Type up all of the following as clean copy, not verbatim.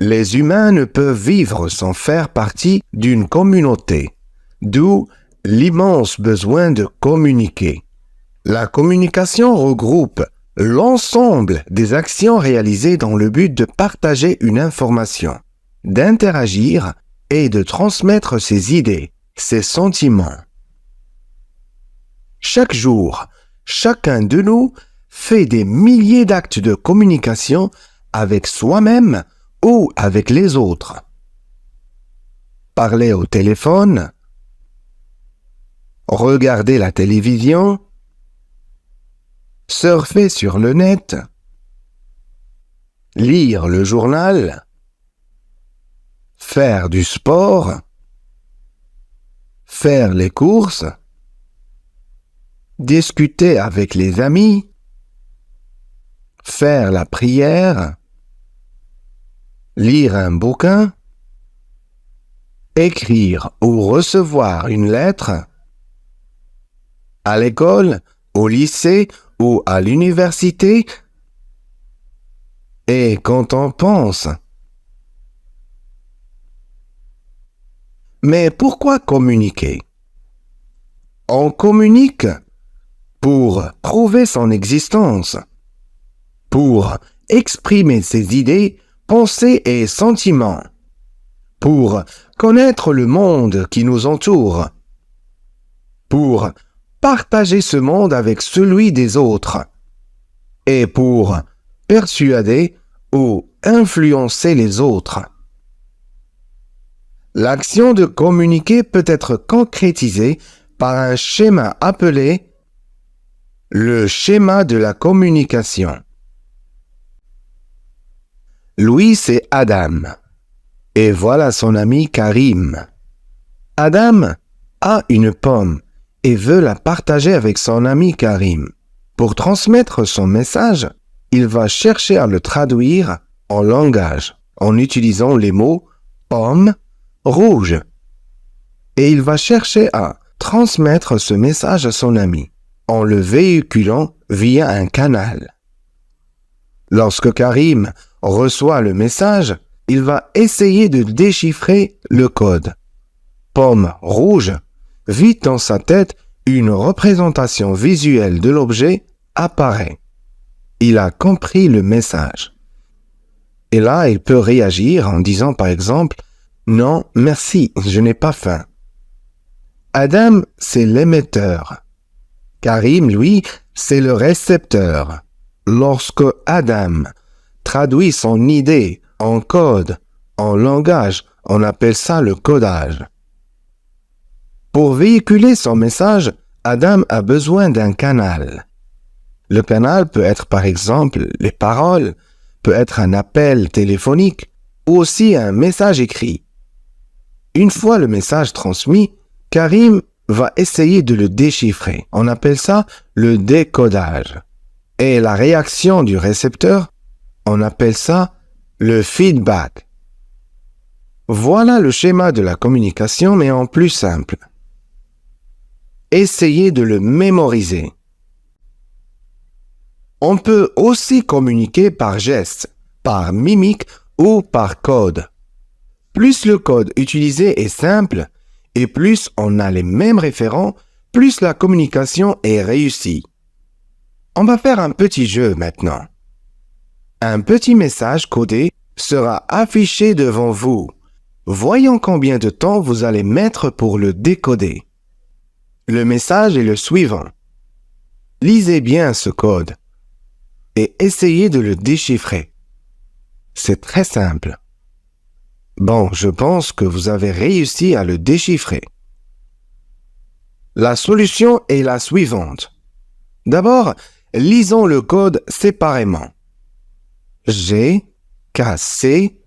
Les humains ne peuvent vivre sans faire partie d'une communauté, d'où l'immense besoin de communiquer. La communication regroupe l'ensemble des actions réalisées dans le but de partager une information, d'interagir et de transmettre ses idées, ses sentiments. Chaque jour, chacun de nous fait des milliers d'actes de communication avec soi-même ou avec les autres. Parler au téléphone, regarder la télévision, surfer sur le net, lire le journal, faire du sport, faire les courses, discuter avec les amis, faire la prière, lire un bouquin, écrire ou recevoir une lettre, à l'école, au lycée ou à l'université. Et quand on pense, mais pourquoi communiquer? On communique pour prouver son existence, pour exprimer ses idées, pensées et sentiments, pour connaître le monde qui nous entoure, pour partager ce monde avec celui des autres, et pour persuader ou influencer les autres. L'action de communiquer peut être concrétisée par un schéma appelé le schéma de la communication. Louis, c'est Adam. Et voilà son ami Karim. Adam a une pomme et veut la partager avec son ami Karim. Pour transmettre son message, il va chercher à le traduire en langage, en utilisant les mots pomme, rouge. Et il va chercher à transmettre ce message à son ami, en le véhiculant via un canal. Lorsque Karim reçoit le message, il va essayer de déchiffrer le code. Pomme rouge, vite dans sa tête, une représentation visuelle de l'objet apparaît. Il a compris le message. Et là, il peut réagir en disant par exemple « Non, merci, je n'ai pas faim ». Adam, c'est l'émetteur. Karim, lui, c'est le récepteur. Lorsque Adam traduit son idée en code, en langage, on appelle ça le codage. Pour véhiculer son message, Adam a besoin d'un canal. Le canal peut être par exemple les paroles, peut être un appel téléphonique ou aussi un message écrit. Une fois le message transmis, Karim va essayer de le déchiffrer. On appelle ça le décodage. Et la réaction du récepteur, on appelle ça le feedback. Voilà le schéma de la communication, mais en plus simple. Essayez de le mémoriser. On peut aussi communiquer par gestes, par mimique ou par code. Plus le code utilisé est simple, et plus on a les mêmes référents, plus la communication est réussie. On va faire un petit jeu maintenant. Un petit message codé sera affiché devant vous. Voyons combien de temps vous allez mettre pour le décoder. Le message est le suivant. Lisez bien ce code et essayez de le déchiffrer. C'est très simple. Bon, je pense que vous avez réussi à le déchiffrer. La solution est la suivante. D'abord, lisons le code séparément. J'ai cassé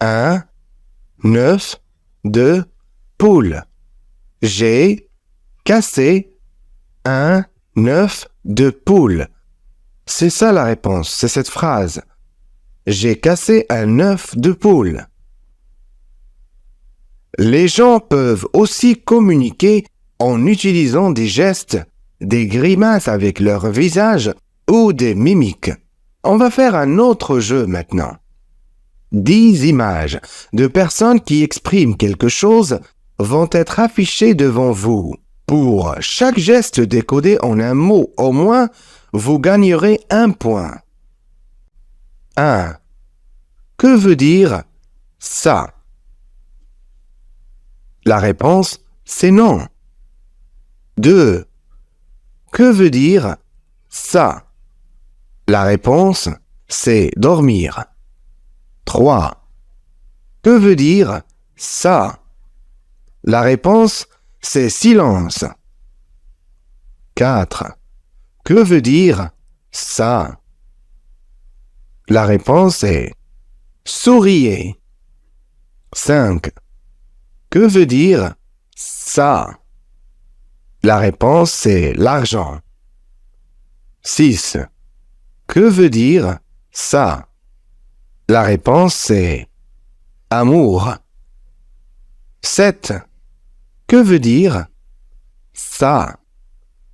un œuf de poule. J'ai cassé un œuf de poule. C'est ça la réponse, c'est cette phrase. J'ai cassé un œuf de poule. Les gens peuvent aussi communiquer en utilisant des gestes, des grimaces avec leur visage ou des mimiques. On va faire un autre jeu maintenant. 10 images de personnes qui expriment quelque chose vont être affichées devant vous. Pour chaque geste décodé en un mot au moins, vous gagnerez 1 point. 1. Que veut dire ça? La réponse, c'est non. 2. Que veut dire ça? La réponse, c'est dormir. 3. Que veut dire ça? La réponse, c'est silence. 4. Que veut dire ça? La réponse est souriez. 5. Que veut dire ça? La réponse c'est l'argent. 6. Que veut dire ça? La réponse c'est amour. 7. Que veut dire ça?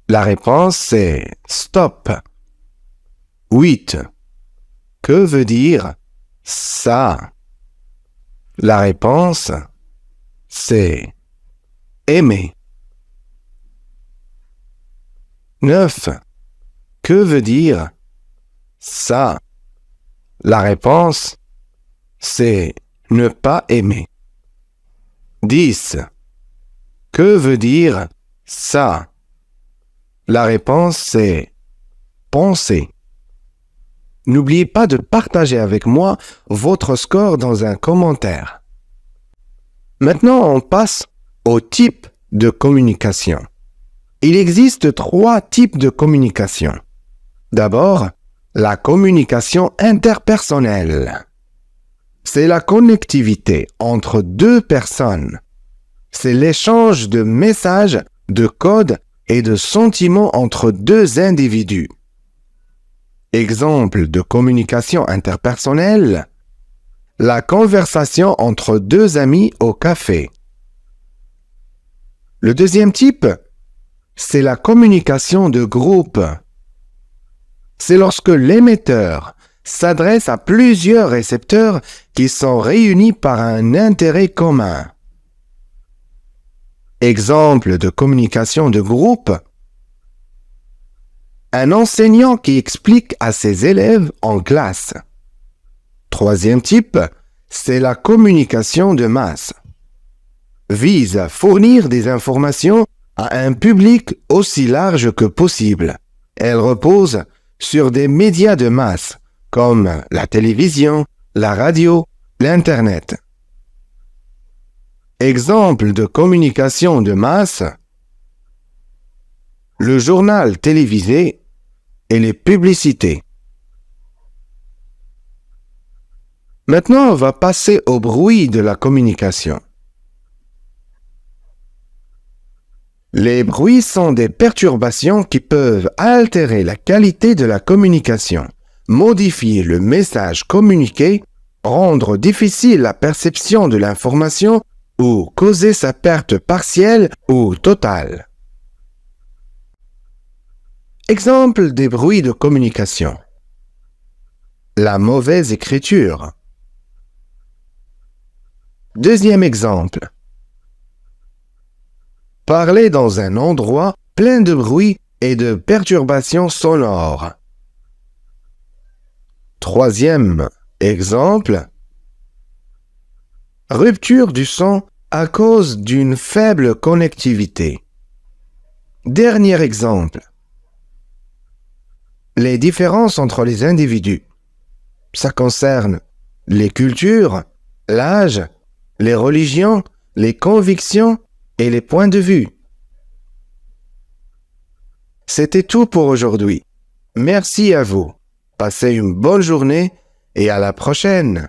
La réponse c'est stop. 8. Que veut dire ça? La réponse c'est aimer. 9. Que veut dire ça? La réponse c'est ne pas aimer. 10. Que veut dire ça? La réponse c'est penser. N'oubliez pas de partager avec moi votre score dans un commentaire. Maintenant, on passe au type de communication. Il existe 3 types de communication. D'abord, la communication interpersonnelle. C'est la connectivité entre 2 personnes. C'est l'échange de messages, de codes et de sentiments entre 2 individus. Exemple de communication interpersonnelle, la conversation entre 2 amis au café. Le deuxième type, c'est la communication de groupe. C'est lorsque l'émetteur s'adresse à plusieurs récepteurs qui sont réunis par un intérêt commun. Exemple de communication de groupe, un enseignant qui explique à ses élèves en classe. Troisième type, c'est la communication de masse. Vise à fournir des informations à un public aussi large que possible. Elle repose sur des médias de masse, comme la télévision, la radio, l'Internet. Exemple de communication de masse, le journal télévisé et les publicités. Maintenant, on va passer au bruit de la communication. Les bruits sont des perturbations qui peuvent altérer la qualité de la communication, modifier le message communiqué, rendre difficile la perception de l'information ou causer sa perte partielle ou totale. Exemple des bruits de communication. La mauvaise écriture. Deuxième exemple. Parler dans un endroit plein de bruit et de perturbations sonores. Troisième exemple. Rupture du son à cause d'une faible connectivité. Dernier exemple. Les différences entre les individus. Ça concerne les cultures, l'âge, les religions, les convictions et les points de vue. C'était tout pour aujourd'hui. Merci à vous. Passez une bonne journée et à la prochaine.